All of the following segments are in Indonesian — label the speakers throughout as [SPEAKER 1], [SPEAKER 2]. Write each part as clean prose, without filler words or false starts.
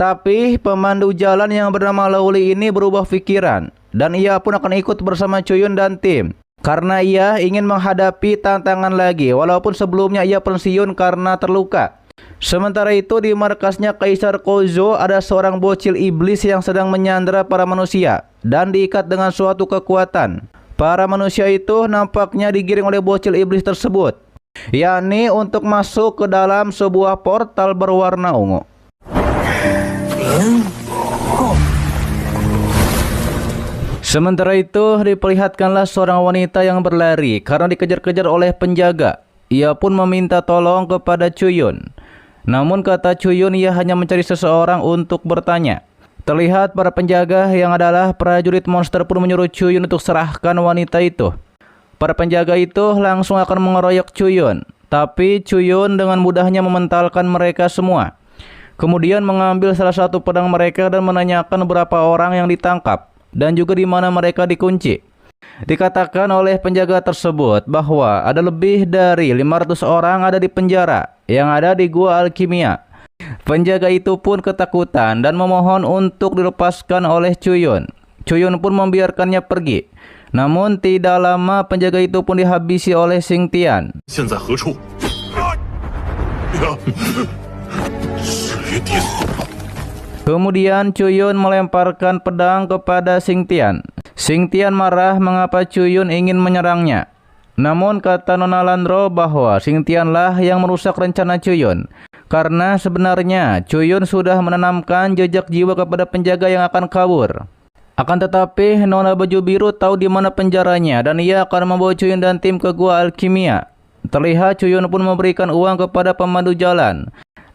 [SPEAKER 1] Tapi pemandu jalan yang bernama Lauli ini berubah pikiran dan ia pun akan ikut bersama Chuyun dan tim. Karena ia ingin menghadapi tantangan lagi walaupun sebelumnya ia pensiun karena terluka. Sementara itu di markasnya Kaisar Kozo ada seorang bocil iblis yang sedang menyandera para manusia dan diikat dengan suatu kekuatan. Para manusia itu nampaknya digiring oleh bocil iblis tersebut, yakni untuk masuk ke dalam sebuah portal berwarna ungu. Sementara itu diperlihatkanlah seorang wanita yang berlari karena dikejar-kejar oleh penjaga. Ia pun meminta tolong kepada Chuyun. Namun kata Chuyun ia hanya mencari seseorang untuk bertanya. Terlihat para penjaga yang adalah prajurit monster pun menyuruh Chuyun untuk serahkan wanita itu. Para penjaga itu langsung akan mengeroyok Chuyun. Tapi Chuyun dengan mudahnya mementalkan mereka semua. Kemudian mengambil salah satu pedang mereka dan menanyakan berapa orang yang ditangkap dan juga di mana mereka dikunci. Dikatakan oleh penjaga tersebut bahwa ada lebih dari 500 orang ada di penjara yang ada di gua alkimia. Penjaga itu pun ketakutan dan memohon untuk dilepaskan oleh Chuyun. Chuyun pun membiarkannya pergi. Namun tidak lama penjaga itu pun dihabisi oleh Xingtian. Kemudian Chuyun melemparkan pedang kepada Xingtian. Xingtian marah mengapa Chuyun ingin menyerangnya. Namun kata Nona Landro bahwa Xingtianlah yang merusak rencana Chuyun. Karena sebenarnya Chuyun sudah menanamkan jejak jiwa kepada penjaga yang akan kabur. Akan tetapi Nona Baju Biru tahu di mana penjaranya dan ia akan membawa Chuyun dan tim ke gua alkimia. Terlihat Chuyun pun memberikan uang kepada pemandu jalan.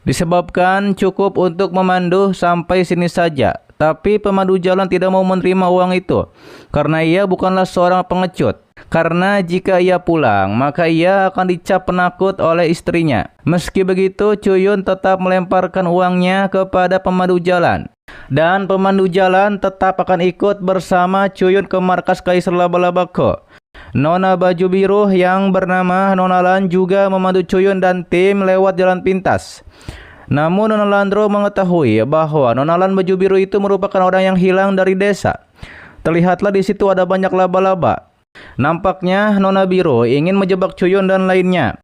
[SPEAKER 1] Disebabkan cukup untuk memandu sampai sini saja. Tapi pemandu jalan tidak mau menerima uang itu. Karena ia bukanlah seorang pengecut. Karena jika ia pulang, maka ia akan dicap penakut oleh istrinya. Meski begitu, Chuyun tetap melemparkan uangnya kepada pemandu jalan. Dan pemandu jalan tetap akan ikut bersama Chuyun ke markas Kaisar Laba-Laba Ko. Nona Baju Biru yang bernama Nona Lan juga memandu Chuyun dan tim lewat jalan pintas. Namun Nona Landro mengetahui bahwa Nona Lan Baju Biru itu merupakan orang yang hilang dari desa. Terlihatlah di situ ada banyak laba-laba. Nampaknya Nona Biru ingin menjebak Chuyun dan lainnya.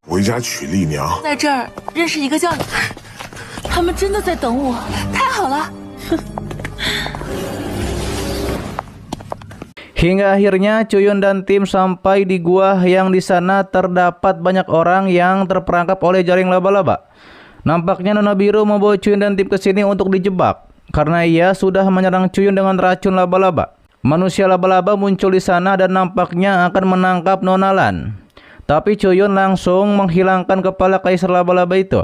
[SPEAKER 1] Hingga akhirnya Chuyun dan tim sampai di gua yang di sana terdapat banyak orang yang terperangkap oleh jaring laba-laba. Nampaknya Nona Biru membawa Chuyun dan tim ke sini untuk dijebak karena ia sudah menyerang Chuyun dengan racun laba-laba. Manusia laba-laba muncul di sana dan nampaknya akan menangkap Nona Lan. Tapi Chuyun langsung menghilangkan kepala Kaisar Laba-Laba itu.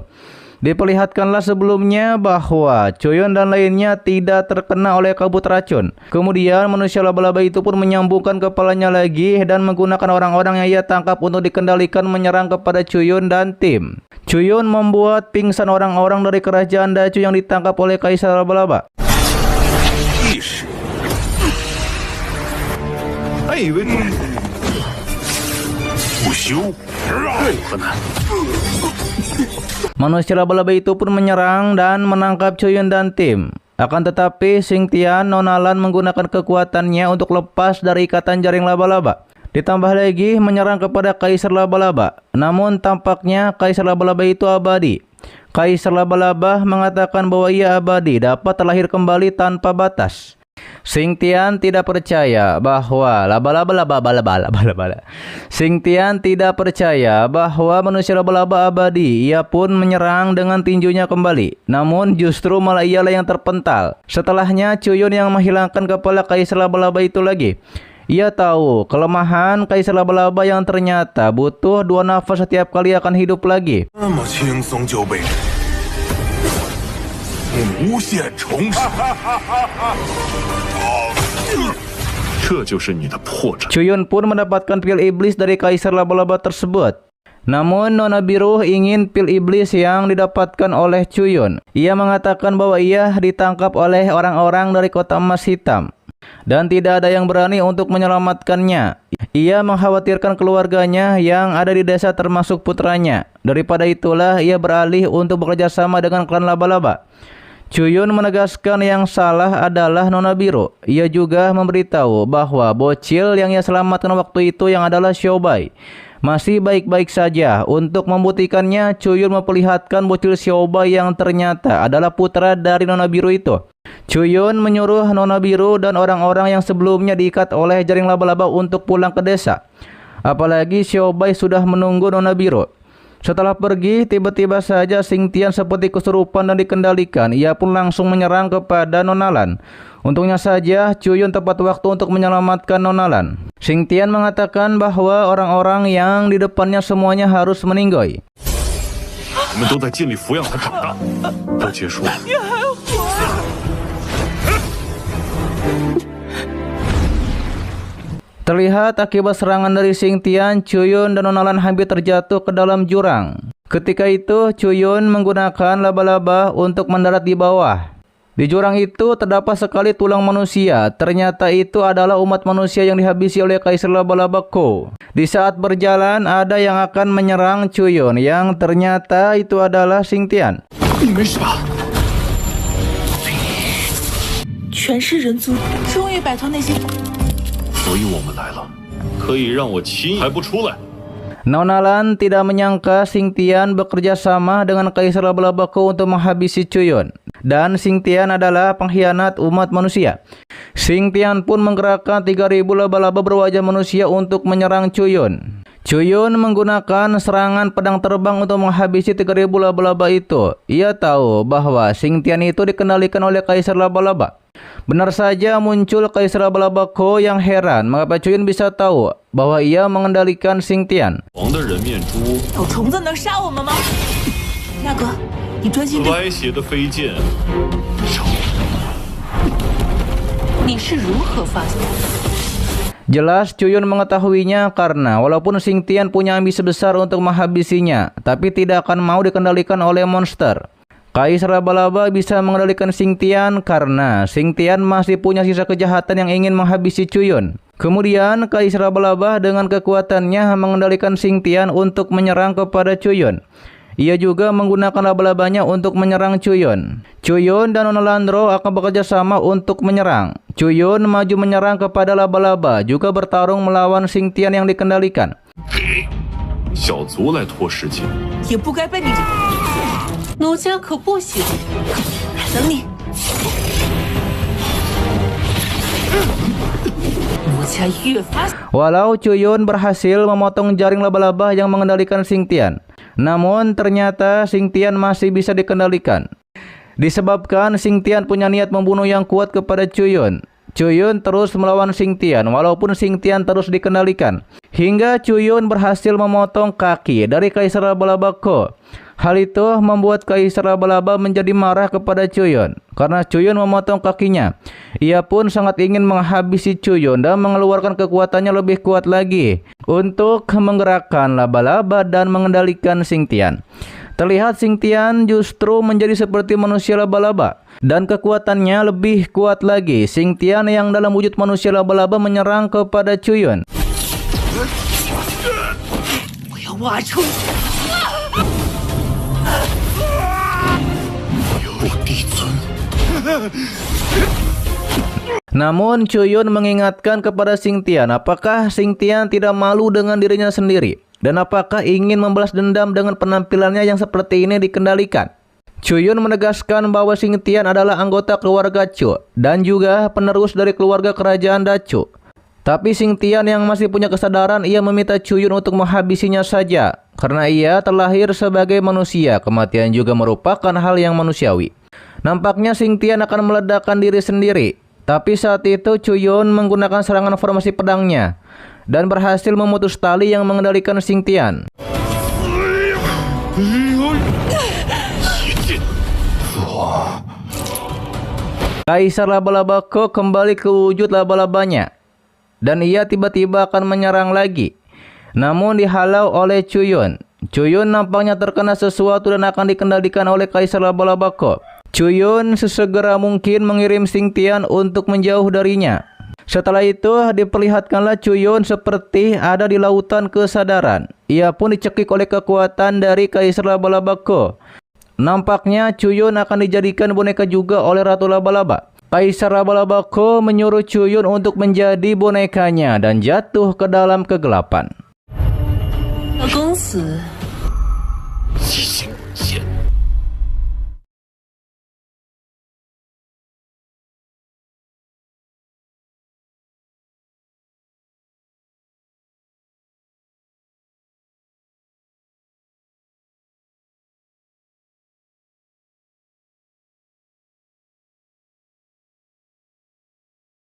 [SPEAKER 1] Diperlihatkanlah sebelumnya bahwa Chuyun dan lainnya tidak terkena oleh kabut racun. Kemudian manusia laba-laba itu pun menyambungkan kepalanya lagi dan menggunakan orang-orang yang ia tangkap untuk dikendalikan menyerang kepada Chuyun dan tim. Chuyun membuat pingsan orang-orang dari kerajaan Dacu yang ditangkap oleh Kaisar Laba-Laba. Manusia laba-laba itu pun menyerang dan menangkap Chuyun dan tim. Akan tetapi Xingtian Nona Lan menggunakan kekuatannya untuk lepas dari ikatan jaring laba-laba. Ditambah lagi menyerang kepada Kaisar Laba-Laba. Namun tampaknya Kaisar Laba-Laba itu abadi. Kaisar Laba-Laba mengatakan bahwa ia abadi dapat terlahir kembali tanpa batas. Xingtian tidak percaya bahwa Xingtian tidak percaya bahwa manusia laba-laba abadi. Ia pun menyerang dengan tinjunya kembali. Namun justru malah ialah yang terpental. Setelahnya Chuyun yang menghilangkan kepala Kaisar Laba-Laba itu lagi. Ia tahu kelemahan Kaisar Laba-Laba yang ternyata butuh 2 nafas setiap kali akan hidup lagi. Chuyun pun mendapatkan pil iblis dari Kaisar Laba-Laba tersebut. Namun Nona Biru ingin pil iblis yang didapatkan oleh Chuyun. Ia mengatakan bahwa ia ditangkap oleh orang-orang dari kota emas hitam dan tidak ada yang berani untuk menyelamatkannya. Ia mengkhawatirkan keluarganya yang ada di desa termasuk putranya. Daripada itulah ia beralih untuk bekerja sama dengan klan Laba-Laba. Chuyun menegaskan yang salah adalah Nona Biru. Ia juga memberitahu bahwa bocil yang ia selamatkan waktu itu yang adalah Xiaobai masih baik-baik saja. Untuk membuktikannya, Chuyun memperlihatkan bocil Xiaobai yang ternyata adalah putra dari Nona Biru itu. Chuyun menyuruh Nona Biru dan orang-orang yang sebelumnya diikat oleh jaring laba-laba untuk pulang ke desa. Apalagi Xiaobai sudah menunggu Nona Biru. Setelah pergi, tiba-tiba saja Xingtian seperti kesurupan dan dikendalikan. Ia pun langsung menyerang kepada Nona Lan. Untungnya saja, Chuyun tepat waktu untuk menyelamatkan Nona Lan. Xingtian mengatakan bahwa orang-orang yang di depannya semuanya harus meninggoy. Terlihat akibat serangan dari Xingtian, Chuyun dan Nona Lan hampir terjatuh ke dalam jurang. Ketika itu, Chuyun menggunakan laba-laba untuk mendarat di bawah. Di jurang itu terdapat sekali tulang manusia. Ternyata itu adalah umat manusia yang dihabisi oleh Kaisar Laba-Laba Ko. Di saat berjalan, ada yang akan menyerang Chuyun, yang ternyata itu adalah Xingtian. Nona Lan tidak menyangka Xingtian bekerja sama dengan Kaisar Laba-Laba Ko untuk menghabisi Chuyun. Dan Xingtian adalah pengkhianat umat manusia. Xingtian pun menggerakkan 3.000 laba-laba berwajah manusia untuk menyerang Chuyun. Chuyun menggunakan serangan pedang terbang untuk menghabisi 3.000 laba-laba itu. Ia tahu bahwa Xingtian itu dikendalikan oleh Kaisar Laba-Laba. Benar saja muncul Kaisar Laba-Laba Ko yang heran mengapa Chuyun bisa tahu bahwa ia mengendalikan Xingtian. Jelas Chuyun mengetahuinya karena walaupun Xingtian punya ambisi besar untuk menghabisinya, tapi tidak akan mau dikendalikan oleh monster. Kaisar Laba-Laba bisa mengendalikan Xingtian karena Xingtian masih punya sisa kejahatan yang ingin menghabisi Chuyun. Kemudian Kaisar Laba-Laba dengan kekuatannya mengendalikan Xingtian untuk menyerang kepada Chuyun. Ia juga menggunakan laba-labanya untuk menyerang Chuyun. Chuyun dan Nona Landro akan bekerja sama untuk menyerang. Chuyun maju menyerang kepada laba-laba, juga bertarung melawan Xingtian yang dikendalikan. Walau Chuyun berhasil memotong jaring laba-laba yang mengendalikan Xingtian, namun ternyata Xingtian masih bisa dikendalikan. Disebabkan Xingtian punya niat membunuh yang kuat kepada Chuyun. Chuyun terus melawan Xingtian walaupun Xingtian terus dikendalikan. Hingga Chuyun berhasil memotong kaki dari Kaisar Laba-Laba Ko. Hal itu membuat Kaisar Laba-Laba menjadi marah kepada Chuyun karena Chuyun memotong kakinya. Ia pun sangat ingin menghabisi Chuyun dan mengeluarkan kekuatannya lebih kuat lagi untuk menggerakkan laba-laba dan mengendalikan Xingtian. Terlihat Xingtian justru menjadi seperti manusia laba-laba dan kekuatannya lebih kuat lagi. Xingtian yang dalam wujud manusia laba-laba menyerang kepada Chuyun. Namun Chuyun mengingatkan kepada Xingtian apakah Xingtian tidak malu dengan dirinya sendiri dan apakah ingin membalas dendam dengan penampilannya yang seperti ini dikendalikan. Chuyun menegaskan bahwa Xingtian adalah anggota keluarga Chu dan juga penerus dari keluarga kerajaan Dachu. Tapi Xingtian yang masih punya kesadaran, ia meminta Chuyun untuk menghabisinya saja karena ia terlahir sebagai manusia. Kematian juga merupakan hal yang manusiawi. Nampaknya Xingtian akan meledakkan diri sendiri. Tapi saat itu Chuyun menggunakan serangan formasi pedangnya dan berhasil memutus tali yang mengendalikan Xingtian. Kaisar Laba-Laba Ko kembali ke wujud laba-labanya dan ia tiba-tiba akan menyerang lagi. Namun dihalau oleh Chuyun. Chuyun nampaknya terkena sesuatu dan akan dikendalikan oleh Kaisar Laba-Laba Ko. Chuyun sesegera mungkin mengirim Xingtian untuk menjauh darinya. Setelah itu diperlihatkanlah Chuyun seperti ada di lautan kesadaran. Ia pun dicekik oleh kekuatan dari Kaisar Laba-Laba Ko. Nampaknya Cuyun akan dijadikan boneka juga oleh Ratu Laba-Laba. Kaisar Laba-Laba Ko menyuruh Cuyun untuk menjadi bonekanya dan jatuh ke dalam kegelapan.
[SPEAKER 2] 公子，